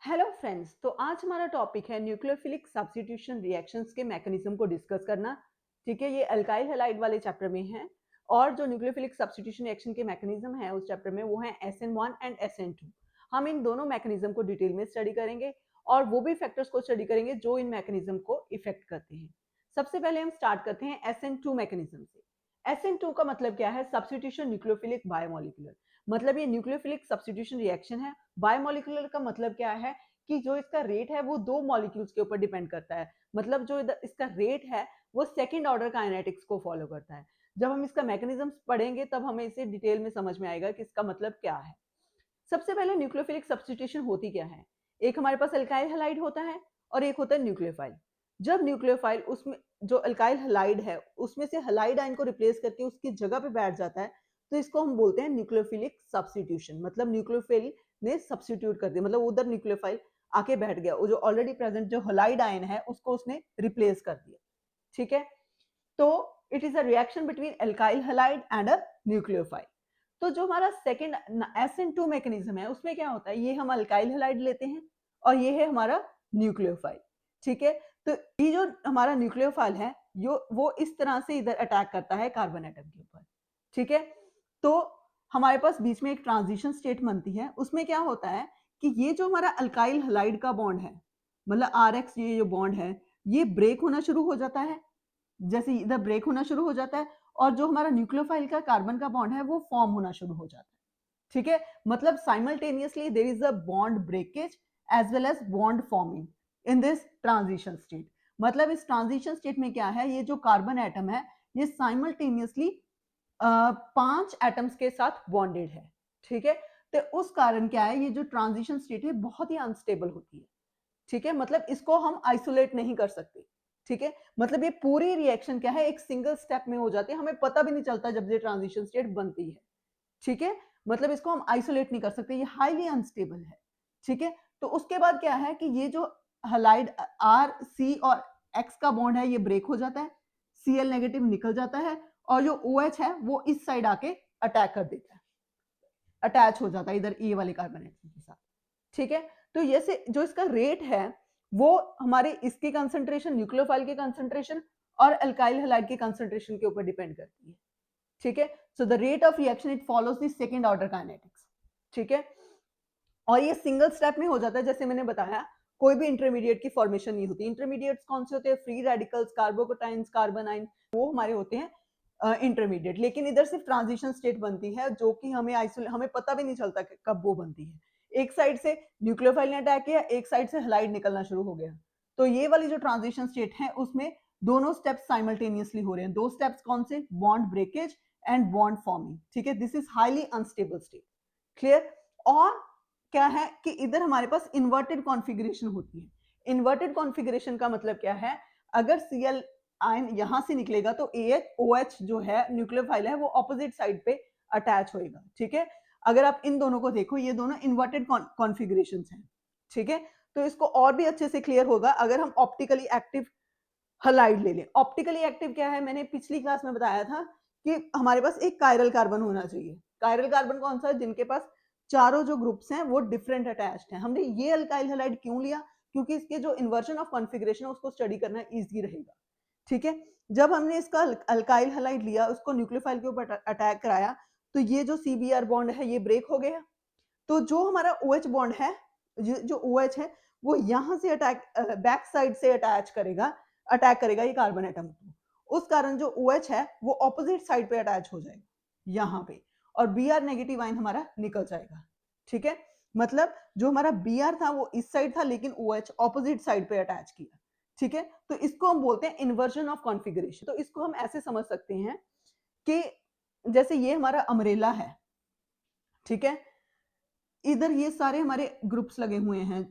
Hello friends, तो आज हमारा टॉपिक है न्यूक्लियोफिलिक सब्स्टिट्यूशन रिएक्शंस के मैकेनिज्म को डिस्कस करना। ठीक है, ये अल्काइल हैलाइड वाले चैप्टर में है और जो न्यूक्लियोफिलिक सब्स्टिट्यूशन रिएक्शन के मैकेनिज्म है उस चैप्टर में वो है SN1 एंड SN2। हम इन दोनों मैकेनिज्म को डिटेल में स्टडी करेंगे और वो भी फैक्टर्स को स्टडी करेंगे जो इन मैकेनिज्म को इफेक्ट करते हैं। सबसे पहले हम स्टार्ट करते हैं SN2 मैकेनिज्म से। SN2 का मतलब क्या है? Substitution nucleophilic biomolecular. मतलब ये न्यूक्लियोफिलिक सब्स्टिट्यूशन रिएक्शन है। बायोमोलिकुलर का मतलब क्या है कि जो इसका रेट है वो दो मॉलिक्यूल्स के ऊपर डिपेंड करता है। मतलब जो इसका रेट है वो सेकंड ऑर्डर काइनेटिक्स को फॉलो करता है। जब हम इसका मैकेनिज्म पढ़ेंगे तब हमें इसे डिटेल में समझ में आएगा कि इसका मतलब क्या है। सबसे पहले न्यूक्लियोफिलिक सब्स्टिट्यूशन होती क्या है? एक हमारे पास अल्काइल हैलाइड होता है और एक होता है न्यूक्लियोफाइल। जब न्यूक्लियोफाइल उसमें जो अल्काइल हैलाइड है उसमें से हैलाइड आयन को रिप्लेस करके उसकी जगह पे बैठ जाता है, तो इसको हम बोलते हैं न्यूक्लियोफिलिक सब्स्टिट्यूशन। मतलब न्यूक्लियोफिल ने सब्स्टिट्यूट कर दिया, मतलब उधर न्यूक्लियोफाइल आके बैठ गया, वो जो ऑलरेडी प्रेजेंट जो हैलाइड आयन है उसको उसने रिप्लेस कर दिया। ठीक है, तो it is a reaction between alkyl halide and a nucleophile. तो जो हमारा सेकंड SN2 मैकेनिज्म है उसमें क्या होता है, ये हम अल्काइल हैलाइड लेते हैं और ये है हमारा न्यूक्लियोफाइल। ठीक है, तो ये जो हमारा न्यूक्लियोफाइल है वो इस तरह से इधर अटैक करता है कार्बन एटम के ऊपर। ठीक है, तो हमारे पास बीच में एक ट्रांजिशन स्टेट बनती है। उसमें क्या होता है कि ये जो हमारा अल्काइल हैलाइड का बॉन्ड है, मतलब RX, ये जो बॉन्ड है ये ब्रेक होना शुरू हो जाता है। जैसे इधर ब्रेक होना शुरू हो जाता है और जो हमारा न्यूक्लियोफाइल का कार्बन का बॉन्ड है वो फॉर्म होना शुरू हो जाता है। ठीक है, मतलब simultaneously there is a bond breakage as well as bond forming in this transition state. मतलब इस ट्रांजिशन स्टेट में क्या है, ये जो कार्बन एटम है ये साइमल्टेनियसली 5 एटम्स के साथ बॉन्डेड है। ठीक है, तो उस कारण क्या है, ये जो ट्रांजिशन स्टेट है बहुत ही अनस्टेबल होती है। ठीक है, मतलब इसको हम आइसोलेट नहीं कर सकते। ठीक है, मतलब ये पूरी रिएक्शन क्या है, एक सिंगल स्टेप में हो जाती है, हमें पता भी नहीं चलता जब ये ट्रांजिशन स्टेट बनती है। ठीक है, मतलब इसको हम आइसोलेट नहीं कर सकते, ये हाईली अनस्टेबल है। ठीक है, तो उसके बाद क्या है कि ये जो हैलाइड RC और X का बॉन्ड है ये ब्रेक हो जाता है, Cl नेगेटिव निकल जाता है और जो OH है वो इस साइड आके अटैक कर देता है, अटैच हो जाता है इधर ए वाले कार्बन एटम के साथ। ठीक है, तो ये से जो इसका रेट है वो हमारे इसकी कंसंट्रेशन, न्यूक्लियोफाइल की कंसंट्रेशन और अल्काइल हैलाइड की कंसंट्रेशन के ऊपर डिपेंड करती है। ठीक है, so the rate of reaction it follows the second order kinetics. ठीक है, और ये सिंगल स्टेप में हो जाता है। जैसे मैंने बताया कोई भी इंटरमीडिएट की फॉर्मेशन नहीं होती। इंटरमीडिएट्स कौन से होते हैं? फ्री रेडिकल्स, कार्बोकटाइंस, कार्बन आइन, वो हमारे होते हैं इंटरमीडिएट। लेकिन इधर सिर्फ ट्रांजिशन स्टेट बनती है जो कि हमें पता भी नहीं चलता कि कब वो बनती है। एक साइड से न्यूक्लियोफाइल ने अटैक किया, एक साइड से हैलाइड निकलना शुरू हो गया। तो ये वाली जो ट्रांजिशन स्टेट है उसमें दोनों स्टेप्स साइमल्टेनियसली हो रहे हैं। दो स्टेप्स कौन से? Bond breakage and bond forming. ठीक है, this is highly unstable state. Clear? और क्या है कि इधर हमारे पास इन्वर्टेड कॉन्फ़िगरेशन होती है। इन्वर्टेड कॉन्फ़िगरेशन का मतलब क्या है? अगर Cl आयन यहां से निकलेगा तो OH जो है न्यूक्लियोफाइल है वो ऑपोजिट साइड पे अटैच होएगा। ठीक है, अगर आप इन दोनों को देखो ये दोनों इन्वर्टेड कॉन्फ़िगरेशंस हैं। ठीक है, तो इसको और भी अच्छे से क्लियर होगा अगर हम ऑप्टिकली एक्टिव हैलाइड ले लें। ऑप्टिकली एक्टिव क्या है? मैंने पिछली क्लास में बताया था कि हमारे पास एक कायरल कार्बन होना चाहिए। कायरल कार्बन कौन सा है? जिनके पास चारों जो ग्रुप्स हैं वो डिफरेंट अटैच्ड हैं। हमने ये अल्काइल हैलाइड क्यों लिया? क्योंकि इसके जो इन्वर्जन ऑफ कॉन्फ़िगरेशन है उसको स्टडी करना इजी रहेगा। ठीक है, जब हमने इसका अल्काइल हैलाइड लिया, उसको न्यूक्लियोफाइल के ऊपर अटैक कराया, तो ये जो CBr बॉन्ड है ये ब्रेक हो गया। तो जो हमारा OH बॉन्ड है, जो OH है वो यहाँ से अटैक बैक साइड से अटैक करेगा ये कार्बन एटम को। उस कारण जो OH है वो ऑपोजिट साइड पे अटैच हो जाएगा यहाँ पे, और Br नेगेटिव आयन हमारा निकल जाएगा। ठीक है, मतलब जो हमारा Br था वो इस साइड था लेकिन OH ऑपोजिट साइड पे अटैच किया। ठीक है, तो इसको हम बोलते हैं इन्वर्जन ऑफ कॉन्फ़िगरेशन। तो इसको हम ऐसे समझ सकते हैं कि जैसे ये हमारा अम्ब्रेला है। ठीक है, इधर ये सारे हमारे ग्रुप्स लगे हुए हैं,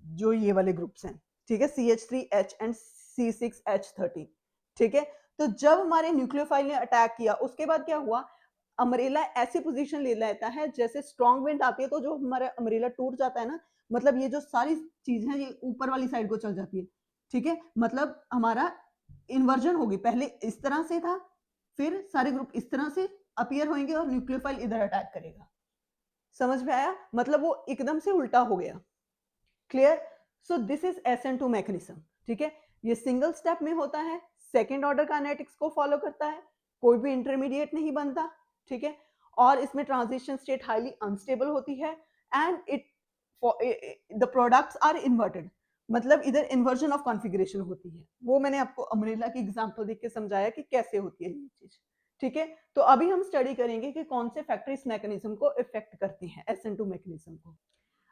जो ये वाले ग्रुप्स हैं। ठीक है, CH3H एंड C6H13। ठीक है, तो जब हमारे न्यूक्लियोफाइल ने अटैक किया उसके बाद क्या हुआ, अम्ब्रेला ऐसी पोजीशन ले लेता है जैसे स्ट्रॉन्ग विंड आती है तो जो हमारा अम्ब्रेला टूट जाता है ना, मतलब ये जो सारी चीज है ये ऊपर वाली साइड को चल जाती है। ठीक है, मतलब हमारा इन्वर्जन होगी, पहले इस तरह से था, फिर सारे ग्रुप इस तरह से अपीयर होंगे और न्यूक्लियोफाइल इधर अटैक करेगा। समझ में आया? मतलब वो एकदम से उल्टा हो गया। Clear? So this is SN2 mechanism, ठीक है? ये सिंगल स्टेप में होता है, सेकेंड ऑर्डर काइनेटिक्स को फॉलो करता है, कोई भी इंटरमीडिएट नहीं बनता, ठीक है? और इसमें ट्रांजिशन स्टेट हाईली अनस्टेबल होती है and it the products are inverted, मतलब इधर इन्वर्जन ऑफ कॉन्फ़िगरेशन होती है। वो मैंने आपको अम्ब्रेला की एग्जांपल देख के समझाया कि कैसे होती है ये चीज, ठीक है? तो अभी हम स्टडी करेंगे कि कौन से फैक्टर इस मैकेनिज्म को इफेक्ट करते हैं, SN2 मैकेनिज्म को।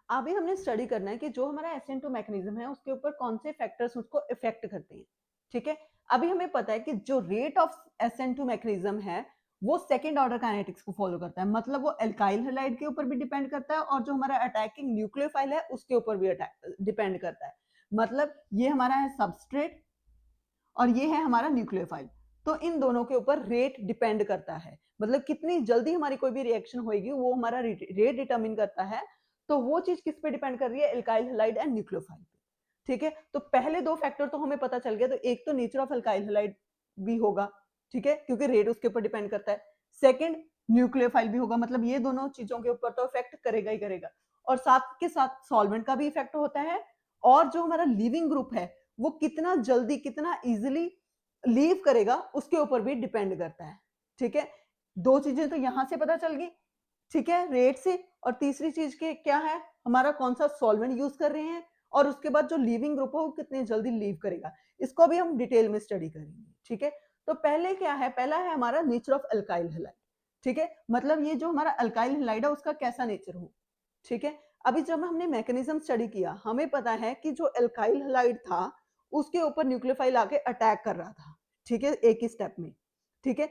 अभी हमने स्टडी करना है कि जो हमारा SN2 मैकेनिज्म है उसके ऊपर कौन से फैक्टर्स उसको इफेक्ट करते हैं, ठीक है? अभी हमें पता है कि जो रेट ऑफ SN2 मैकेनिज्म है वो सेकेंड ऑर्डर काइनेटिक्स को फॉलो करता है, मतलब वो एल्काइल हैलाइड के ऊपर भी डिपेंड करता है और जो हमारा अटैकिंग न्यूक्लियोफाइल है उसके ऊपर भी डिपेंड करता है। मतलब ये हमारा है सबस्ट्रेट और ये है हमारा न्यूक्लियोफाइल, तो इन दोनों के ऊपर रेट डिपेंड करता है, मतलब कितनी जल्दी हमारी कोई भी रिएक्शन होगी वो हमारा रेट डिटरमिन करता है। तो वो चीज किस पे डिपेंड कर रही है? एल्काइल हैलाइड एंड न्यूक्लियोफाइल पे, ठीक है? तो पहले दो फैक्टर तो हमें पता चल गया, तो एक तो नेचर ऑफ एल्काइल हैलाइड भी होगा, ठीक है, क्योंकि रेट उसके ऊपर डिपेंड करता है। सेकंड, न्यूक्लियोफाइल भी होगा, मतलब ये दोनों चीजों के ऊपर तो इफेक्ट करेगा ही करेगा, और साथ के साथ सॉल्वेंट का भी इफेक्ट होता है, और जो हमारा लिविंग ग्रुप है वो कितना जल्दी कितना इजीली लीव करेगा उसके ऊपर भी डिपेंड करता है, ठीक है? दो चीजें तो यहां से पता चल गई, ठीक है, रेट से, और तीसरी चीज के क्या है, हमारा कौन सा सॉल्वेंट यूज कर रहे हैं, और उसके बाद जो लीविंग ग्रुप है वो कितने जल्दी लीव करेगा, इसको भी हम डिटेल में स्टडी करेंगे, ठीक है? तो पहले क्या है? पहला है हमारा नेचर ऑफ अल्काइल हैलाइड, ठीक है, मतलब ये जो हमारा अल्काइल हैलाइड है उसका कैसा नेचर हो, ठीक है? अभी जब हमने मैकेनिज्म स्टडी किया हमें पता है कि जो अल्काइल हैलाइड था उसके ऊपर न्यूक्लियोफाइल आके अटैक कर रहा था, ठीक है, एक ही स्टेप में, ठीक है?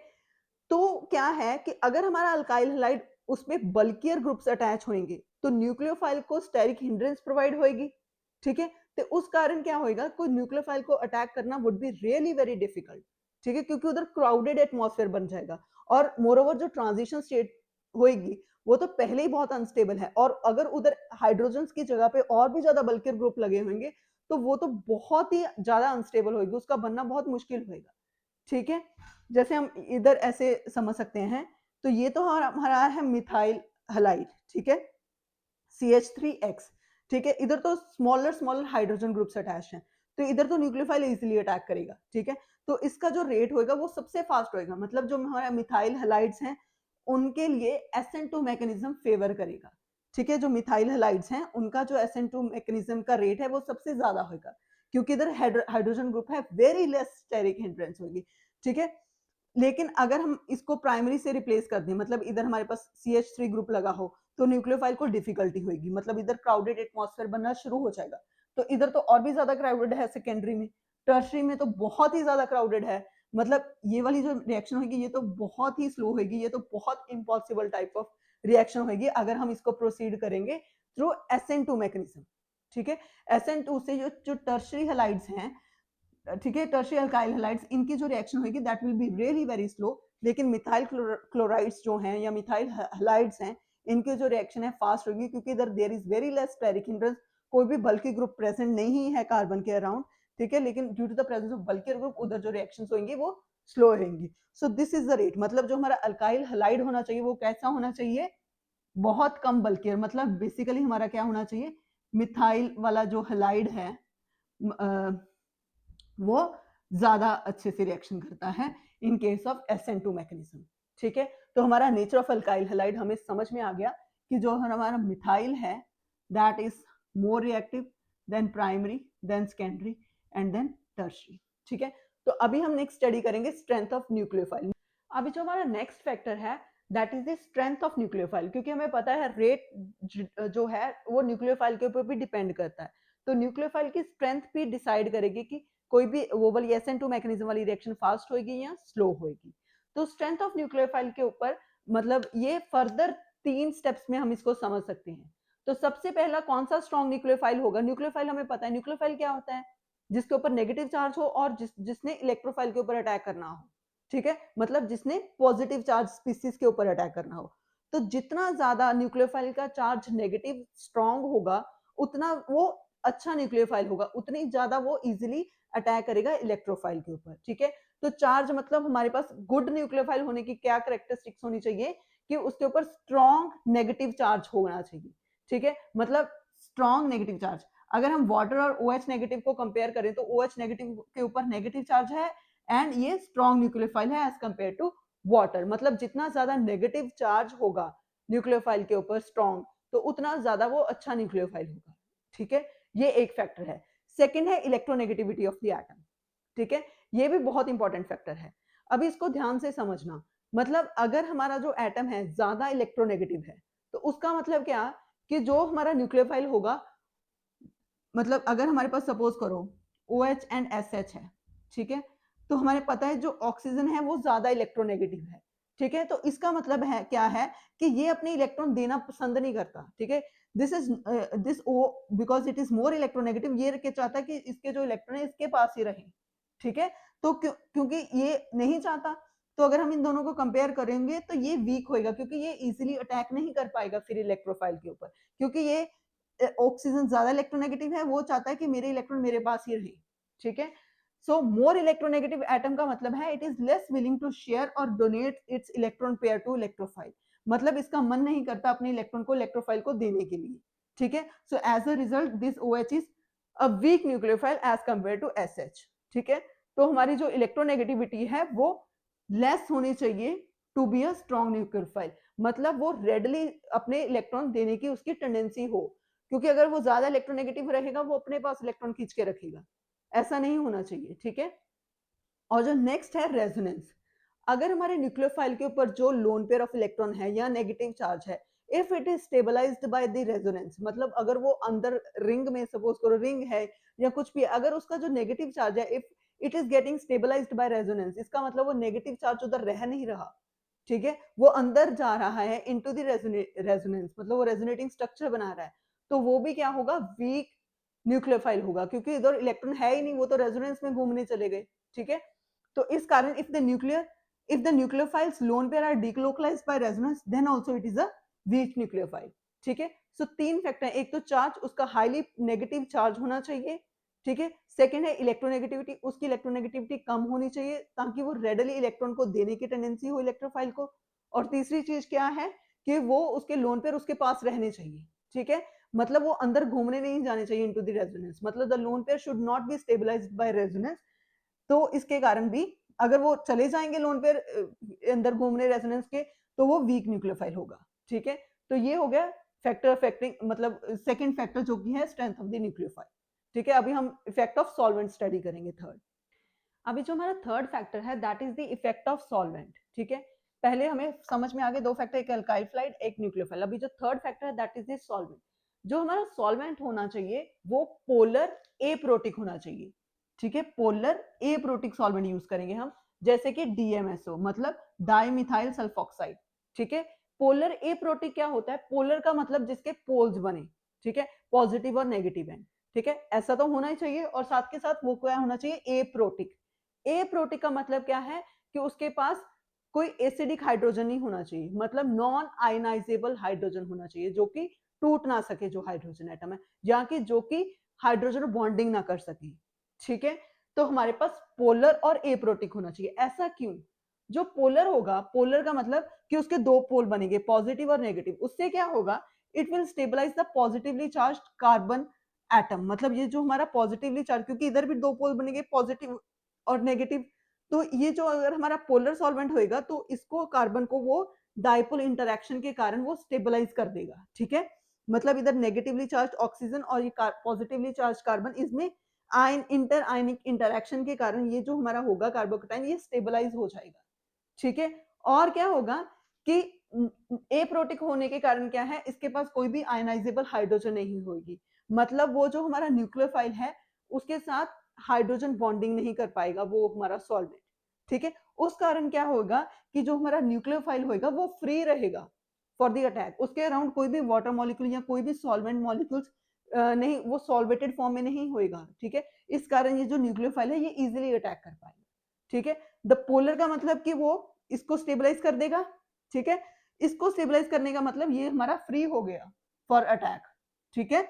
तो क्या है कि अगर हमारा अल्काइल हैलाइड उसमें बल्कियर ग्रुप्स अटैच होंगे तो न्यूक्लियोफाइल को स्टेरिक हिंड्रेंस प्रोवाइड होएगी, ठीक है? तो उस कारण क्या होएगा, कोई न्यूक्लियोफाइल को अटैक करना would be really very difficult, ठीक है, क्योंकि उधर क्राउडेड एटमॉस्फेयर बन जाएगा, और मोरओवर जो ट्रांजिशन स्टेट होएगी वो तो पहले ही बहुत अनस्टेबल है, और अगर उधर हाइड्रोजन्स की जगह पे और भी ज्यादा बल्कियर ग्रुप लगे होंगे तो वो तो बहुत ही ज्यादा अनस्टेबल होएगी, उसका बनना बहुत मुश्किल होएगा, ठीक है? जैसे हम इधर ऐसे समझ सकते हैं, तो ये तो हमारा है मिथाइल हैलाइड, ठीक है, CH3X, ठीक है, इधर तो smaller smaller hydrogen groups attach हैं, तो इधर तो न्यूक्लियोफाइल इजीली अटैक करेगा, ठीक है? तो इसका जो रेट होएगा वो सबसे फास्ट होएगा, मतलब जो हमारा मिथाइल हैलाइड्स हैं उनके लिए SN2 मैकेनिज्म फेवर करेगा, ठीक है? जो मिथाइल हैलाइड्स हैं उनका जो SN2 मैकेनिज्म का रेट है वो सबसे ज्यादा होगा, क्योंकि इधर हाइड्रोजन ग्रुप है, वेरी लेस स्टेरिक हिंड्रेंस होगी, ठीक है? लेकिन अगर हम इसको प्राइमरी से रिप्लेस कर दें, मतलब इधर हमारे पास CH3 ग्रुप लगा हो तो न्यूक्लियोफाइल को डिफिकल्टी होगी, मतलब इधर क्राउडेड एटमॉस्फेयर बनना शुरू हो जाएगा, तो इधर तो और भी ज्यादा क्राउडेड है सेकेंडरी में, टर्शरी में तो बहुत ही ज्यादा क्राउडेड है, मतलब ये वाली जो रिएक्शन होगी ये तो बहुत ही स्लो होगी, ये तो बहुत इम्पॉसिबल टाइप ऑफ रिएक्शन होगी अगर हम इसको प्रोसीड करेंगे थ्रू SN2 मैकेनिज्म, ठीक है? SN2 से जो टर्शरी हैलाइड्स हैं, ठीक है, टर्शियरी अल्काइल हैलाइड्स, इनकी जो रिएक्शन होगी that will be really very slow, लेकिन मिथाइल क्लोराइड्स जो हैं या मिथाइल हैलाइड्स हैं इनकी जो रिएक्शन है फास्ट होगी, क्योंकि इधर there is very less steric hindrance, कोई भी बल्कि ग्रुप प्रेजेंट नहीं है कार्बन के अराउंड, ठीक है, लेकिन due to the presence of bulkier group उधर जो रिएक्शंस होंगी वो स्लो रहेंगी। So this is the rate, मतलब जो हमारा अल्काइल हैलाइड होना चाहिए वो कैसा होना चाहिए? बहुत कम बल्कियर, मतलब बेसिकली हमारा क्या होना चाहिए, मिथाइल वाला जो हैलाइड है वो ज्यादा अच्छे से रिएक्शन करता है in case of SN2 mechanism, ठीक है? तो हमारा नेचर ऑफ अल्काइल हैलाइड हमें समझ में आ गया कि जो हमारा मिथाइल है that is more reactive than primary than secondary and then tertiary, ठीक है? तो अभी हम नेक्स्ट स्टडी करेंगे स्ट्रेंथ ऑफ न्यूक्लियोफाइल। अभी जो हमारा नेक्स्ट फैक्टर है that is the strength of nucleophile, क्योंकि हमें पता है रेट जो है वो न्यूक्लियोफाइल के ऊपर भी डिपेंड करता है, तो न्यूक्लियोफाइल की स्ट्रेंथ भी डिसाइड करेगी कि कोई भी वो वाली SN2 मैकेनिज्म वाली रिएक्शन फास्ट होगी या स्लो होगी। तो स्ट्रेंथ ऑफ न्यूक्लियोफाइल के ऊपर मतलब ये फर्दर 3 स्टेप्स में हम इसको समझ सकते हैं। तो सबसे पहला कौन सा स्ट्रॉन्ग न्यूक्लियोफाइल होगा? न्यूक्लियोफाइल हमें पता है, न्यूक्लियोफाइल क्या होता है? जिसके ऊपर नेगेटिव चार्ज हो और जिसने इलेक्ट्रोफाइल के ऊपर अटैक करना हो, ठीक है, मतलब जिसने पॉजिटिव चार्ज स्पीसीज के ऊपर अटैक करना हो। तो जितना ज्यादा न्यूक्लियोफाइल का चार्ज नेगेटिव स्ट्रॉन्ग होगा उतना वो अच्छा न्यूक्लियोफाइल होगा, उतनी ज्यादा वो इजिली अटैक करेगा इलेक्ट्रोफाइल के ऊपर, ठीक है? तो चार्ज मतलब हमारे पास गुड न्यूक्लियोफाइल होने की क्या कैरेक्टरिस्टिक्स होनी चाहिए कि उसके ऊपर स्ट्रॉन्ग नेगेटिव चार्ज होना चाहिए, ठीक है, मतलब स्ट्रॉन्ग नेगेटिव चार्ज। अगर हम वाटर और OH नेगेटिव को कंपेयर करें तो OH नेगेटिव के ऊपर नेगेटिव चार्ज है एंड ये स्ट्रॉन्ग न्यूक्लियोफाइल है एज कंपेयर टू वाटर। मतलब जितना ज्यादा नेगेटिव चार्ज होगा न्यूक्लियोफाइल के ऊपर स्ट्रॉन्ग, तो उतना ज्यादा वो अच्छा न्यूक्लियोफाइल होगा। ठीक है, ये एक फैक्टर है। सेकेंड है इलेक्ट्रोनेगेटिविटी ऑफ द एटम। ठीक है, ये भी बहुत इंपॉर्टेंट फैक्टर है। अभी इसको ध्यान से समझना, मतलब अगर हमारा जो एटम है ज्यादा इलेक्ट्रोनेगेटिव है तो उसका मतलब क्या, कि जो हमारा न्यूक्लियोफाइल होगा, मतलब अगर हमारे पास सपोज करो OH एंड SH है, ठीक है, तो हमारे पता है जो ऑक्सीजन है वो ज्यादा इलेक्ट्रोनेगेटिव है। ठीक है, तो इसका मतलब है क्या है कि ये अपने इलेक्ट्रॉन देना पसंद नहीं करता। ठीक है, this O because it is more electronegative, ये चाहता है कि इसके जो इलेक्ट्रॉन है इसके पास ही रहे। ठीक है, तो क्योंकि ये नहीं चाहता, तो अगर हम इन दोनों को कंपेयर करेंगे तो ये वीक होएगा, क्योंकि ये इजीली अटैक नहीं कर पाएगा फिर इलेक्ट्रोफाइल के ऊपर, क्योंकि ये ऑक्सीजन ज्यादा इलेक्ट्रोनेगेटिव है, वो चाहता है कि मेरे इलेक्ट्रॉन मेरे पास ही रहे। ठीक है, सो मोर इलेक्ट्रोनेगेटिव एटम का मतलब है it is less willing to share और donate its electron pair to electrophile. मतलब इसका मन नहीं करता अपने इलेक्ट्रॉन को इलेक्ट्रोफाइल को देने के लिए। ठीक है, so as a result this OH is a weak nucleophile as compare to SH। ठीक है, तो हमारी जो इलेक्ट्रोनेगेटिविटी है वो लेस होनी चाहिए to be a strong nucleophile, मतलब वो रेडली अपने इलेक्ट्रॉन देने की उसकी टेंडेंसी हो, क्योंकि अगर वो ज्यादा इलेक्ट्रोनेगेटिव रहेगा वो अपने पास इलेक्ट्रॉन खींच के रखेगा, ऐसा नहीं होना चाहिए। ठीक है, और जो नेक्स्ट है रेजोनेंस। अगर हमारे न्यूक्लियोफाइल के ऊपर जो लोन पेयर ऑफ इलेक्ट्रॉन है या नेगेटिव चार्ज है, if it is stabilized by the resonance, मतलब अगर वो अंदर रिंग में सपोज करो रिंग है या कुछ भी, अगर उसका जो नेगेटिव चार्ज है if it is getting stabilized by resonance, इसका मतलब वो नेगेटिव चार्ज उधर रह नहीं रहा। ठीक है, वो अंदर जा रहा है इनटू द रेजोनेंस, मतलब वो रेजोनेटिंग स्ट्रक्चर बना रहा है, तो वो भी क्या होगा, वीक न्यूक्लियोफाइल होगा, क्योंकि इधर इलेक्ट्रॉन है ही नहीं, वो तो रेजोनेंस में घूमने चले गए। ठीक है, तो इस कारण if the nucleophiles lone pair are delocalized by resonance then also it is a weak nucleophile। ठीक है, सो तीन फैक्टर, एक तो चार्ज उसका हाईली नेगेटिव चार्ज होना चाहिए। ठीक है, सेकंड है इलेक्ट्रोनेगेटिविटी, उसकी इलेक्ट्रोनेगेटिविटी कम होनी चाहिए ताकि वो रेडली इलेक्ट्रॉन को देने की टेंडेंसी हो इलेक्ट्रोफाइल को। और तीसरी चीज क्या है कि वो उसके लोन पेयर उसके पास रहने चाहिए। ठीक है, मतलब वो अंदर घूमने नहीं जाने चाहिए इनटू द रेजोनेंस, मतलब the lone pair should not be stabilized by resonance. तो इसके कारण भी अगर वो चले जाएंगे लोन पेयर अंदर घूमने रेजोनेंस के, तो वो वीक न्यूक्लियोफाइल होगा। ठीक है, तो ये हो गया फैक्टर अफेक्टिंग, मतलब सेकंड फैक्टर जो कि है स्ट्रेंथ ऑफ द न्यूक्लियोफाइल। ठीक है, अभी हम इफेक्ट ऑफ सॉल्वेंट स्टडी करेंगे थर्ड। अभी जो हमारा थर्ड फैक्टर है that is the effect of solvent. ठीक है, पहले हमें समझ में आ गए दो फैक्टर, एक अल्काइल फ्लाइड एक न्यूक्लियोफाइल। अभी जो थर्ड फैक्टर है दैट इज द सॉल्वेंट। जो हमारा सॉल्वेंट होना चाहिए वो पोलर एप्रोटिक होना चाहिए। ठीक है, पोलर एप्रोटिक सॉल्वेंट यूज करेंगे हम, जैसे कि DMSO मतलब डाइमिथाइल सल्फोक्साइड। ठीक है, पोलर एप्रोटिक क्या होता है, पोलर का मतलब जिसके पोल्स बने। ठीक है, पॉजिटिव और नेगेटिव एंड। ठीक है, ऐसा तो होना ही चाहिए, और साथ के साथ वो क्या होना चाहिए, एप्रोटिक। एप्रोटिक का मतलब क्या है कि उसके पास कोई एसिडिक हाइड्रोजन नहीं होना चाहिए, मतलब नॉन आयनाइजेबल हाइड्रोजन होना चाहिए, जो कि टूट ना सके जो हाइड्रोजन एटम है, या कि जो कि हाइड्रोजन बॉन्डिंग ना कर सके। ठीक है, तो हमारे पास पोलर और एप्रोटिक होना चाहिए। ऐसा क्यों, जो पोलर होगा, पोलर का मतलब कि उसके दो पोल बनेंगे पॉजिटिव और नेगेटिव, उससे क्या होगा, it will stabilize the positively charge carbon atom. मतलब ये जो हमारा पॉजिटिवली चार्ज, क्योंकि इधर भी दो पोल बनेंगे पॉजिटिव और नेगेटिव, तो ये जो अगर हमारा पोलर सॉल्वेंट होएगा तो इसको कार्बन को वो डाइपोल इंटरेक्शन के कारण वो स्टेबलाइज कर देगा। ठीक है, मतलब इधर नेगेटिवली चार्ज ऑक्सीजन और ये पॉजिटिवली चार्ज कार्बन, इसमें आयन इंटर आयनिक इंटरेक्शन के कारण ये जो हमारा होगा कार्बोकटाइन ये स्टेबलाइज हो जाएगा। ठीक है, और क्या होगा कि एप्रोटिक होने के कारण क्या है, इसके पास कोई भी आयनाइजेबल हाइड्रोजन नहीं होगी, मतलब वो जो हमारा न्यूक्लियोफाइल है उसके साथ हाइड्रोजन बॉन्डिंग नहीं कर पाएगा वो हमारा सॉल्वेंट। ठीक है, उस कारण क्या होगा कि जो हमारा न्यूक्लियोफाइल होगा वो फ्री रहेगा फॉर द अटैक, उसके अराउंड कोई भी वाटर मॉलिक्यूल या कोई भी सॉल्वेंट मॉलिक्यूल्स नहीं, वो सॉल्वेटेड फॉर्म में नहीं होएगा। ठीक है, इस कारण ये जो न्यूक्लियोफाइल है ये इजीली अटैक कर पाएगा। ठीक है, द पोलर का मतलब कि वो इसको स्टेबलाइज कर देगा। ठीक है, इसको स्टेबलाइज करने का मतलब ये हमारा फ्री हो गया फॉर अटैक। ठीक है,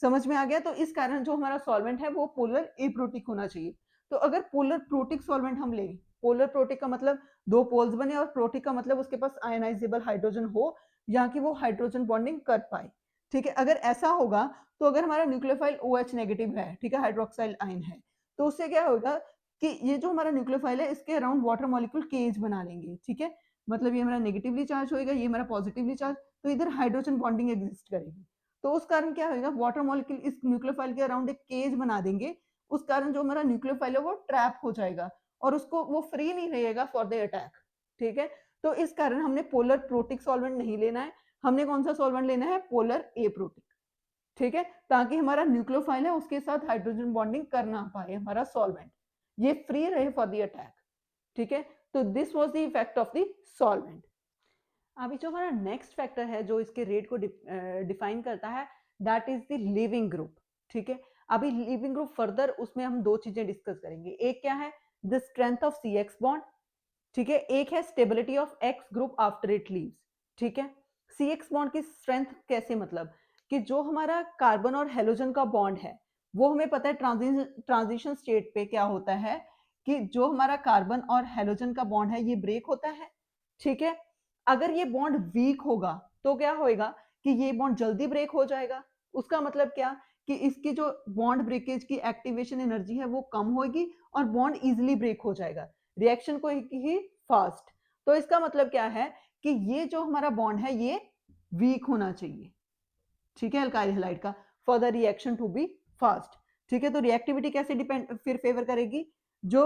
समझ में आ गया, तो इस कारण जो हमारा सॉल्वेंट है वो पोलर एप्रोटिक होना चाहिए। तो अगर पोलर प्रोटिक सॉल्वेंट हम लें, पोलर प्रोटिक का मतलब दो पोल्स बने, और प्रोटिक का मतलब उसके पास आयनाइजेबल हाइड्रोजन हो, या कि वो हाइड्रोजन बॉन्डिंग कर पाए। ठीक है, अगर ऐसा होगा तो अगर हमारा न्यूक्लियोफाइल OH नेगेटिव है, ठीक है, हाइड्रोक्साइल आयन है, तो उससे क्या होगा कि ये जो हमारा न्यूक्लियोफाइल है इसके अराउंड वाटर मॉलिक्यूल केज बना लेंगे, ठीक है, मतलब ये हमारा नेगेटिवली चार्ज होएगा, ये हमारा पॉजिटिवली चार्ज, तो इधर हाइड्रोजन बॉन्डिंग एग्जिस्ट करेगी। तो उस कारण क्या होगा, वाटर मॉलिक्यूल इस न्यूक्लियोफाइल के अराउंड एक केज बना देंगे, उस कारण जो हमारा न्यूक्लियोफाइल है वो ट्रैप हो जाएगा और उसको वो फ्री नहीं रहेगा फॉर द अटैक, ठीक है। तो इस कारण हमने पोलर प्रोटिक सॉल्वेंट नहीं लेना है, हमने कौन सा सॉल्वेंट लेना है, पोलर ए प्रोटिक, ठीक है, ताकि हमारा न्यूक्लियोफाइल है उसके साथ हाइड्रोजन बॉन्डिंग कर ना पाए हमारा सॉल्वेंट, ये फ्री रहे फॉर द अटैक, ठीक है। तो this was the effect of the solvent. अभी जो हमारा नेक्स्ट फैक्टर है जो इसके रेट को डिफाइन करता है, that is the leaving group, ठीक है। अभी लीविंग ग्रुप फर्दर उसमें हम दो चीजें डिस्कस करेंगे, एक क्या है, the strength of CX bond, ठीक है, एक है stability of X group after it leaves, ठीक है। CX बॉन्ड की स्ट्रेंथ कैसे, मतलब कि जो हमारा कार्बन और हेलोजन का बॉन्ड है वो हमें पता है ट्रांजिशन स्टेट पे क्या होता है कि जो हमारा कार्बन और हेलोजन का बॉन्ड है ये ब्रेक होता है, ठीक है। अगर ये बॉन्ड वीक होगा तो क्या होएगा कि ये बॉन्ड जल्दी ब्रेक हो जाएगा, उसका मतलब क्या कि इसकी जो बॉन्ड ब्रेकेज की एक्टिवेशन एनर्जी है वो कम होगी और बॉन्ड इजीली ब्रेक हो जाएगा, रिएक्शन को ही फास्ट। तो इसका मतलब क्या है कि ये जो हमारा बॉन्ड है ये वीक होना चाहिए, ठीक है, अल्काइल हैलाइड का, for the reaction to be fast, ठीक है। तो रिएक्टिविटी कैसे डिपेंड फिर फेवर करेगी, जो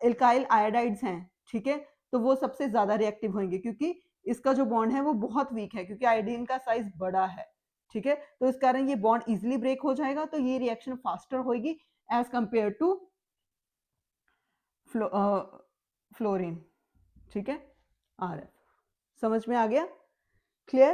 एल्काइल आयोडाइड्स हैं, ठीक है, तो वो सबसे ज्यादा रिएक्टिव होंगे क्योंकि इसका जो बॉन्ड है वो बहुत वीक है क्योंकि आयोडीन का साइज बड़ा है, ठीक है। तो इस कारण ये बॉन्ड इजिली ब्रेक हो जाएगा, तो ये रिएक्शन फास्टर होगी एज कंपेयर टू फ्लोरीन, ठीक है, RF। समझ में आ गया, क्लियर।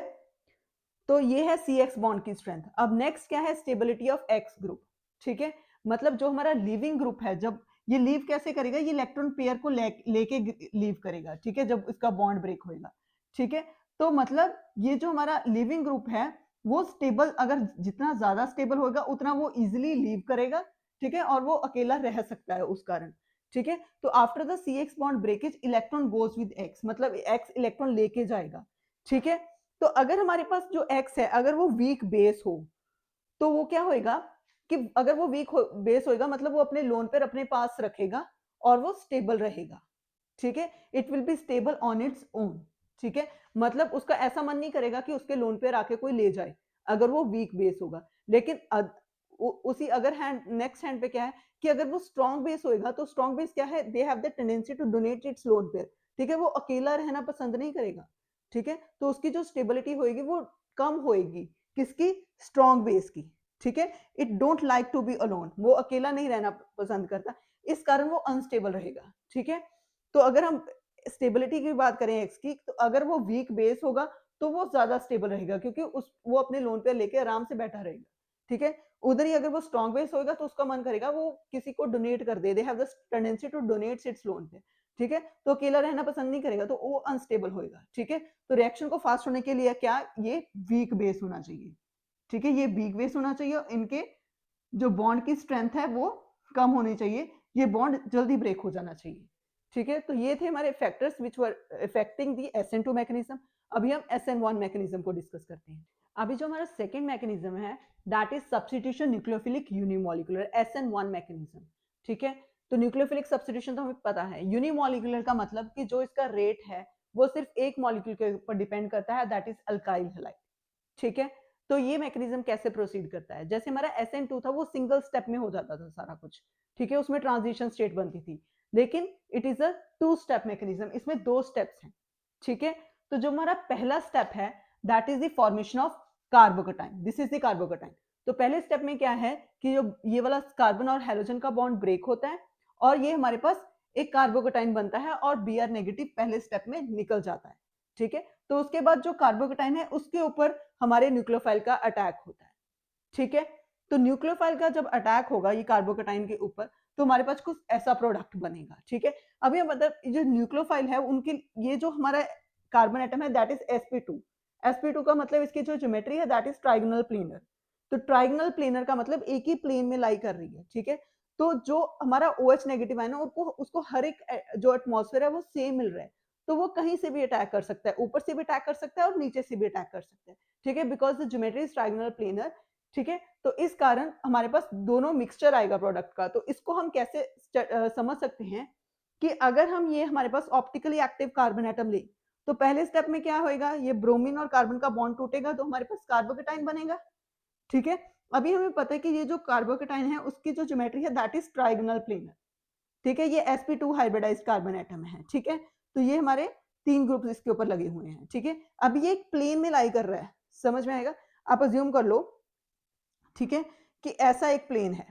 तो ये है CX बॉन्ड की स्ट्रेंथ। अब नेक्स्ट क्या है, स्टेबिलिटी ऑफ X ग्रुप, ठीक है, मतलब जो हमारा लीविंग ग्रुप है जब ये लीव कैसे करेगा, ये इलेक्ट्रॉन पेयर को लेके लीव करेगा, ठीक है, जब इसका बॉन्ड ब्रेक होएगा, ठीक है। तो मतलब ये जो हमारा लिविंग ग्रुप है वो स्टेबल, अगर जितना ज्यादा स्टेबल होगा उतना वो इजिली लीव करेगा, ठीक है, और वो अकेला रह सकता है उस कारण, ठीक है। तो after the CX bond breakage electron goes with X, मतलब X इलेक्ट्रॉन लेके जाएगा, ठीक है। तो अगर हमारे पास जो X है अगर वो वीक बेस हो तो वो क्या होएगा कि अगर वो वीक बेस होएगा मतलब वो अपने लोन पर अपने पास रखेगा और वो स्टेबल रहेगा, ठीक है, it will be stable on its own, ठीक है, मतलब उसका ऐसा मन नहीं करेगा कि उसके लोन पे आके कोई ले जाए अगर वो वीक बेस होगा। लेकिन उसी अगर हैंड नेक्स्ट हैंड पे क्या है कि अगर वो स्ट्रॉन्ग बेस होएगा तो स्ट्रॉन्ग बेस क्या है, they have the tendency to donate its lone pair, ठीक है, वो अकेला रहना पसंद नहीं करेगा, ठीक है, तो उसकी जो स्टेबिलिटी होएगी वो कम होएगी, किसकी, स्ट्रॉन्ग बेस की, ठीक है। It don't like to be alone, वो अकेला नहीं रहना पसंद करता, इस कारण वो अनस्टेबल रहेगा, ठीक है। तो अगर हम स्टेबिलिटी की बात करें X की, तो अगर वो वीक बेस होगा तो वो ज्यादा स्टेबल रहेगा क्योंकि वो अपने लोन पे लेके आराम से बैठा रहेगा, ठीक है। उधर ही अगर वो स्ट्रॉन्ग बेस होगा तो उसका मन करेगा वो किसी को डोनेट कर दे, they have the tendency to donate its lone pair, ठीक है, तो अकेला रहना पसंद नहीं करेगा तो वो अनस्टेबल होएगा, ठीक है। तो रिएक्शन को फास्ट होने के लिए क्या, ये वीक बेस होना चाहिए, ठीक है, ये वीक बेस होना चाहिए, इनके जो बॉन्ड की स्ट्रेंथ है वो कम होनी चाहिए, ये बॉन्ड जल्दी ब्रेक हो जाना चाहिए, ठीक है। तो ये थे हमारे factors which were effecting the SN2 mechanism. अभी हम SN1 मैकेनिज्म को डिस्कस करते हैं। अभी जो हमारा सेकेंड मैकेनिज्म है that is substitution nucleophilic unimolecular, SN1 mechanism, ठीक है। तो न्यूक्लियोफिलिक सब्स्टिट्यूशन तो हमें पता है, यूनिमोलिकुलर का मतलब कि जो इसका रेट है वो सिर्फ एक मॉलिक्यूल के ऊपर डिपेंड करता है, दैट इज अल्काइल हैलाइड, ठीक है। तो ये मैकेनिज्म कैसे प्रोसीड करता है, जैसे हमारा SN2 था वो सिंगल स्टेप में हो जाता था सारा कुछ, ठीक है, उसमें ट्रांजिशन स्टेट बनती थी, लेकिन it is a 2 step mechanism, इसमें 2 स्टेप्स हैं, ठीक है। तो जो हमारा पहला स्टेप है that is the formation of carbocation, this is the carbocation. तो पहले स्टेप में क्या है कि जो ये वाला कार्बन और हेलोजन का बॉन्ड ब्रेक होता है और ये हमारे पास एक कार्बोकेटाइन बनता है और Br नेगेटिव पहले स्टेप में निकल जाता है, ठीक है। तो उसके बाद जो कार्बोकेटाइन है उसके ऊपर हमारे न्यूक्लियोफाइल का अटैक होता है, ठीक है। तो न्यूक्लियोफाइल का जब अटैक होगा ये कार्बोकेटाइन के ऊपर तो हमारे पास कुछ ऐसा प्रोडक्ट बनेगा, ठीक है। अब ये मतलब जो न्यूक्लियोफाइल है उनके ये जो हमारा कार्बन एटम है दैट इज sp2 का मतलब इसकी जो ज्योमेट्री है दैट इज ट्राइगोनल प्लेनर। तो ट्राइगोनल प्लेनर का मतलब एक ही प्लेन में लाई कर रही है, ठीक है। तो जो हमारा OH नेगेटिव है ना उसको हर एक जो एटमॉस्फेयर है वो सेम मिल रहा है, तो वो कहीं से भी अटैक कर सकता है, ऊपर से भी अटैक कर सकता है और नीचे से भी अटैक कर सकता है, ठीक है, because the geometry is trigonal planar. ठीक है। तो इस कारण हमारे पास दोनों मिक्सचर आएगा प्रोडक्ट का। तो इसको हम कैसे समझ सकते हैं कि अगर हम ये हमारे पास ऑप्टिकली एक्टिव कार्बन एटम ले, तो पहले स्टेप में क्या होएगा, ये ब्रोमीन और कार्बन का बॉन्ड टूटेगा तो हमारे पास कार्बोकेटाइन बनेगा। ठीक है। अभी हमें पता है कि ये जो कार्बोकेटाइन है उसकी जो ज्योमेट्री है दैट इज ट्राइगोनल प्लेनर। ठीक है। ये sp2 हाइब्रिडाइज्ड कार्बन एटम है। ठीक है। तो ये हमारे 3 ग्रुप्स इसके ऊपर लगे हुए हैं। ठीक है। अब ये एक प्लेन में लाई कर रहा है, समझ में आएगा। आप अज्यूम कर लो, ठीक है, कि ऐसा एक प्लेन है।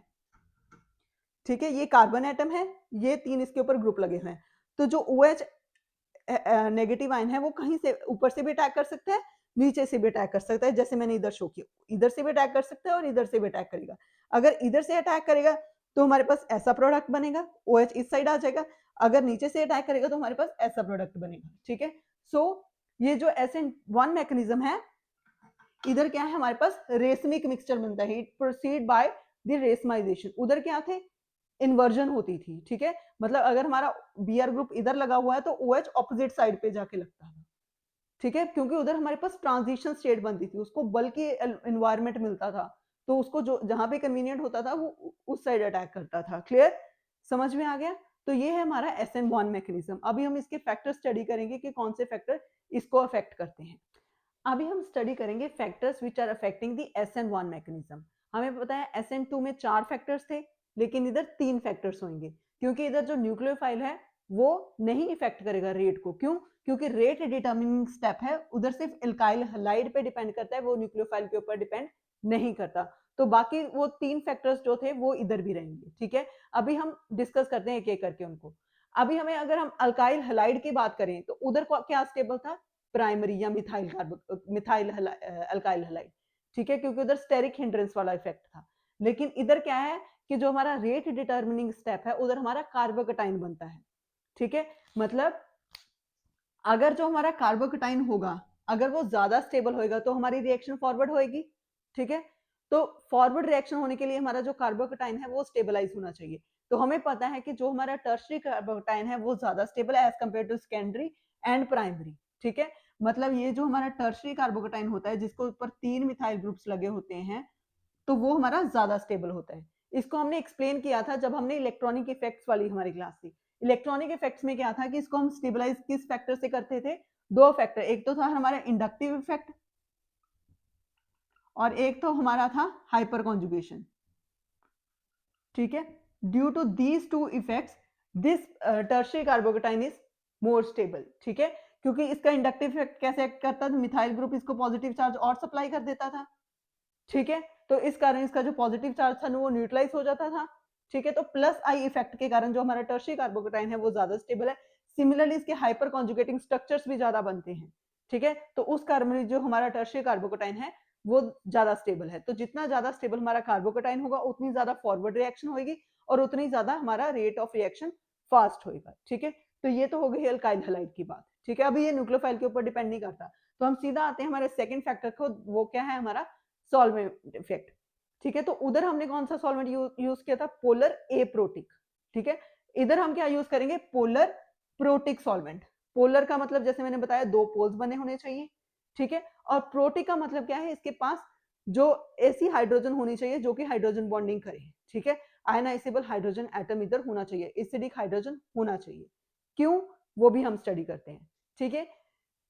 ठीक है। ये कार्बन एटम है, ये 3 इसके ऊपर ग्रुप लगे हुए हैं। तो जो OH नेगेटिव आयन है वो कहीं से ऊपर से भी अटैक कर सकता है, नीचे से भी अटैक कर सकता है, जैसे मैंने इधर शो किया, इधर से भी अटैक कर सकता है और इधर से भी अटैक करेगा। अगर इधर से अटैक करेगा तो हमारे पास ऐसा प्रोडक्ट बनेगा, OH इस साइड आ जाएगा। अगर नीचे से अटैक करेगा तो हमारे पास ऐसा प्रोडक्ट बनेगा। ठीक है। सो ये जो SN1 मैकेनिज्म है, इधर क्या है हमारे पास रेसमिक मिक्सचर बनता है, it proceed by the racemisation. उधर क्या थे, इन्वर्जन होती थी। ठीक है। मतलब अगर हमारा Br ग्रुप इधर लगा हुआ है तो OH ऑपोजिट साइड पे जाके लगता था। ठीक है। क्योंकि उधर हमारे पास ट्रांजिशन स्टेट बनती थी, उसको बल्कि एनवायरनमेंट मिलता था, तो उसको जो जहां पे कन्वीनियंट होता था वो उस साइड अटैक करता था। क्लियर, समझ में आ गया। तो ये है हमारा SN1 मैकेनिज्म। अभी हम इसके फैक्टर स्टडी करेंगे कि कौन से फैक्टर इसको अफेक्ट करते हैं। अभी हम स्टडी करेंगे factors which are affecting the SN1 mechanism. हमें पता है SN2 में 4 फैक्टर्स थे, लेकिन इधर 3 फैक्टर्स होंगे, क्योंकि इधर जो न्यूक्लियोफाइल है वो नहीं इफेक्ट करेगा रेट को। क्यों? क्योंकि रेट डिटर्मिनिंग स्टेप है, उधर सिर्फ एल्काइल हैलाइड पे डिपेंड करता है, वो न्यूक्लियोफाइल के ऊपर डिपेंड नहीं करता। तो बाकी वो 3 फैक्टर्स जो थे वो इधर भी रहेंगे। ठीक है। अभी हम डिस्कस करते हैं एक एक करके उनको। अभी हमें अगर हम अल्काइल हैलाइड की बात करें तो उधर क्या स्टेबल था, प्राइमरी या मिथाइल अल्काइल हैलाइड। ठीक है। क्योंकि उधर स्टेरिक हिंड्रेंस वाला इफेक्ट था। लेकिन इधर क्या है कि जो हमारा रेट डिटर्मिनिंग स्टेप है उधर हमारा कार्बोकेटाइन बनता है। ठीक है। मतलब अगर जो हमारा कार्बोकेटाइन होगा, अगर वो ज्यादा स्टेबल होएगा तो हमारी रिएक्शन फॉरवर्ड होएगी। ठीक है। तो फॉरवर्ड रिएक्शन होने के लिए हमारा जो कार्बोकेटाइन है वो स्टेबलाइज होना चाहिए। तो हमें पता है कि जो हमारा टर्शरी कार्बोकेटाइन है वो ज्यादा स्टेबल है as compare to secondary and primary. ठीक है। मतलब ये जो हमारा टर्शरी कार्बोकेटाइन होता है जिसको ऊपर 3 मिथाइल ग्रुप्स लगे होते हैं, तो वो हमारा ज्यादा स्टेबल होता है। इसको हमने एक्सप्लेन किया था जब हमने इलेक्ट्रॉनिक इफेक्ट्स वाली हमारी क्लास थी। इलेक्ट्रॉनिक इफेक्ट्स में क्या था कि इसको हम स्टेबलाइज किस फैक्टर से करते थे, 2 फैक्टर, एक तो था हमारा इंडक्टिव इफेक्ट और एक तो हमारा था हाइपर कॉन्जुगेशन। ठीक है। Due to these 2 effects this tertiary carbocation is more stable. ठीक है। क्योंकि इसका इंडक्टिव इफेक्ट कैसे एक्ट करता था, मिथाइल ग्रुप इसको पॉजिटिव चार्ज और सप्लाई कर देता था। ठीक है। तो इस कारण इसका जो पॉजिटिव चार्ज था वो न्यूट्रलाइज हो जाता था। ठीक है। तो प्लस आई इफेक्ट के कारण जो हमारा टर्शरी कार्बोकेटाइन है वो ज्यादा स्टेबल है। सिमिलरली इसके हाइपर कॉन्जुगेटिंग स्ट्रक्चर्स भी ज्यादा बनते हैं। ठीक है। तो उस कारण जो हमारा टर्शरी कार्बोकेटाइन है वो ज्यादा स्टेबल है। तो जितना ज्यादा स्टेबल हमारा कार्बोकेटाइन होगा उतनी ज्यादा फॉरवर्ड रिएक्शन होगी और उतनी ज्यादा हमारा रेट ऑफ रिएक्शन फास्ट होगा। ठीक है। तो ये तो हो गई अल्काइल हैलाइड की बात। ठीक है। अभी ये न्यूक्लियोफाइल के ऊपर डिपेंड नहीं करता। तो हम सीधा आते हैं हमारे सेकंड फैक्टर को, वो क्या है हमारा सॉल्वेंट इफेक्ट। ठीक है। तो उधर हमने कौन सा सॉल्वेंट यूज किया था, पोलर एप्रोटिक। ठीक है। इधर हम क्या यूज करेंगे, पोलर प्रोटिक सॉल्वेंट। पोलर का मतलब जैसे मैंने बताया 2 पोल्स बने होने चाहिए। ठीक है। और प्रोटिक का मतलब क्या है, इसके पास जो ऐसी हाइड्रोजन होनी चाहिए जो कि हाइड्रोजन बॉन्डिंग करे। ठीक है। आयनाइजेबल हाइड्रोजन एटम इधर होना चाहिए, एसिडिक हाइड्रोजन होना चाहिए। क्यों, वो भी हम स्टडी करते हैं। ठीक है।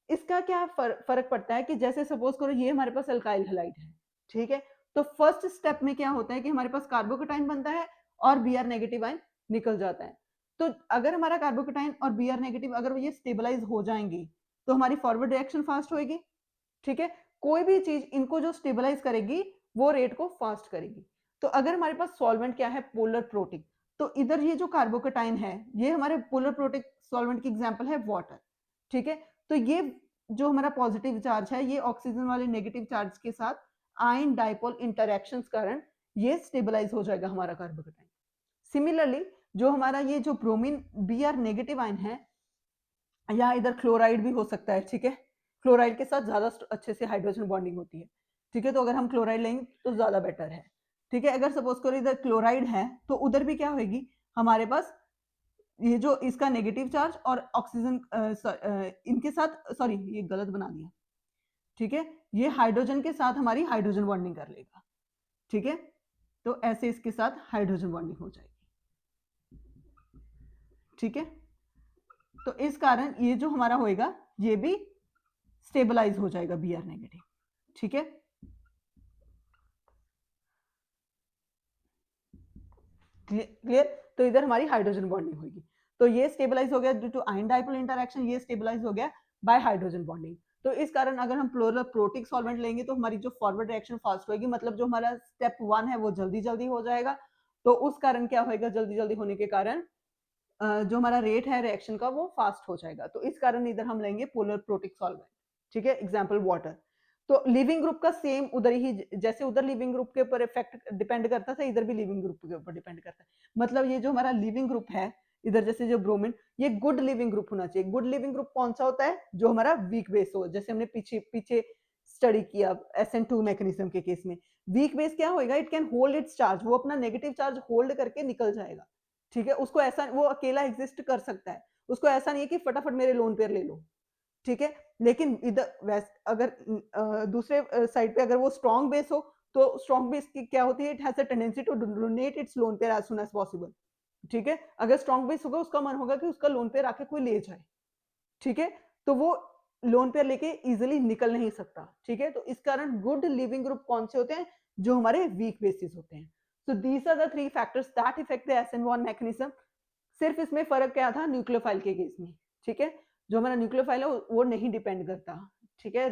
इसका क्या फर्क पड़ता है कि जैसे सपोज करो ये हमारे पास अल्काइल हैलाइड है। ठीक है। तो फर्स्ट स्टेप में क्या होता है कि हमारे पास कार्बोकेटाइन बनता है और Br नेगेटिव आयन निकल जाता है। तो अगर हमारा कार्बोकेटाइन और Br नेगेटिव अगर ये स्टेबलाइज हो जाएंगी तो हमारी फॉरवर्ड रिएक्शन फास्ट होएगी। ठीक है। कोई भी चीज इनको जो स्टेबलाइज करेगी वो रेट को फास्ट करेगी। तो अगर हमारे पास सॉल्वेंट क्या है, पोलर प्रोटिक, तो इधर ये जो कार्बोकेटाइन है ये हमारे पोलर प्रोटिक सॉल्वेंट की एग्जांपल है वाटर। ठीक है। तो ये जो हमारा पॉजिटिव चार्ज है ये ऑक्सीजन वाले नेगेटिव चार्ज के साथ आयन डाइपोल इंटरेक्शंस कारण ये स्टेबलाइज हो जाएगा हमारा कार्बोकेटाइन। सिमिलरली जो हमारा ये जो ब्रोमीन Br नेगेटिव आयन है, या इधर क्लोराइड भी हो सकता है। ठीक है। क्लोराइड के साथ ज्यादा अच्छे से हाइड्रोजन बॉन्डिंग होती है। ठीक है। तो अगर हम क्लोराइड लेंगे तो ज्यादा बेटर है। ठीक है। अगर सपोज करो इधर क्लोराइड है तो उधर भी क्या होगी हमारे पास, ये जो इसका नेगेटिव चार्ज और ऑक्सीजन इनके साथ, सॉरी ये गलत बना दिया। ठीक है। ये हाइड्रोजन के साथ हमारी हाइड्रोजन बॉन्डिंग कर लेगा। ठीक है, तो ऐसे इसके साथ हाइड्रोजन बॉन्डिंग हो जाएगी। ठीक है, तो इस कारण ये जो हमारा होएगा ये भी स्टेबलाइज हो जाएगा Br नेगेटिव। ठीक है, क्लियर। तो इधर हमारी हाइड्रोजन बॉन्डिंग होगी, तो ये स्टेबलाइज हो गया due to ion dipole interaction, ये स्टेबलाइज हो गया बाय हाइड्रोजन बॉन्डिंग। तो इस कारण अगर हम प्लोरल प्रोटिक सॉल्वेंट लेंगे तो हमारी जो फॉरवर्ड रिएक्शन फास्ट होगी, मतलब जो हमारा स्टेप 1 है वो जल्दी जल्दी हो जाएगा। तो उस कारण क्या होएगा, जल्दी जल्दी होने के कारण जो हमारा रेट है रिएक्शन का वो फास्ट हो जाएगा। तो इस कारण इधर हम लेंगे पोलर प्रोटिक सॉल्वेंट। ठीक है, एग्जाम्पल वाटर। तो लिविंग ग्रुप का सेम उधर ही, जैसे उधर लिविंग ग्रुप के ऊपर इफेक्ट डिपेंड करता था, इधर भी लिविंग ग्रुप के ऊपर डिपेंड करता है। मतलब ये जो हमारा लिविंग ग्रुप है इधर, जैसे जो ब्रोमीन, ये गुड लिविंग ग्रुप होना चाहिए। गुड लिविंग ग्रुप कौन सा होता है, जो हमारा वीक बेस हो, जैसे हमने पीछे स्टडी किया SN2 मैकेनिज्म के केस में। वीक बेस क्या होगा, it can hold it's charge, वो अपना नेगेटिव चार्ज होल्ड करके निकल जाएगा। ठीक है, उसको ऐसा, वो अकेला एग्जिस्ट कर सकता है, उसको ऐसा नहीं है कि फटाफट मेरे लोन पेयर ले लो। ठीक है, लेकिन इधर अगर दूसरे साइड पे अगर वो स्ट्रॉन्ग बेस हो, तो स्ट्रॉन्ग बेस की क्या होती है, it has a tendency to donate its lone pair as soon as possible. ठीक है, अगर स्ट्रॉन्ग बेस होगा उसका मन होगा कि उसका लोन पेयर आके कोई ले जाए। ठीक है, तो वो लोन पेयर लेके इजिली निकल नहीं सकता। ठीक है, तो इस कारण गुड लिविंग ग्रुप कौन से होते हैं, जो हमारे वीक बेसिस होते हैं। So these are the 3 factors that effect the SN1 mechanism. सिर्फ इसमें फर्क क्या था न्यूक्लियोफाइल के केस में। ठीक है, जो हमारा न्यूक्लियोफाइल है वो नहीं डिपेंड करता। ठीक है,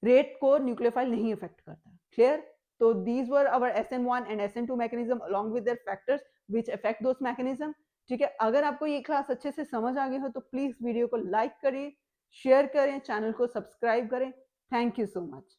रेट को न्यूक्लियोफाइल नहीं इफेक्ट करता। क्लियर। तो these were our SN1 and SN2 mechanism along with their factors which affect those mechanism. ठीक है, अगर आपको ये क्लास अच्छे से समझ आ गई हो तो प्लीज वीडियो को लाइक करें, शेयर करें, चैनल को सब्सक्राइब करें। Thank you so much.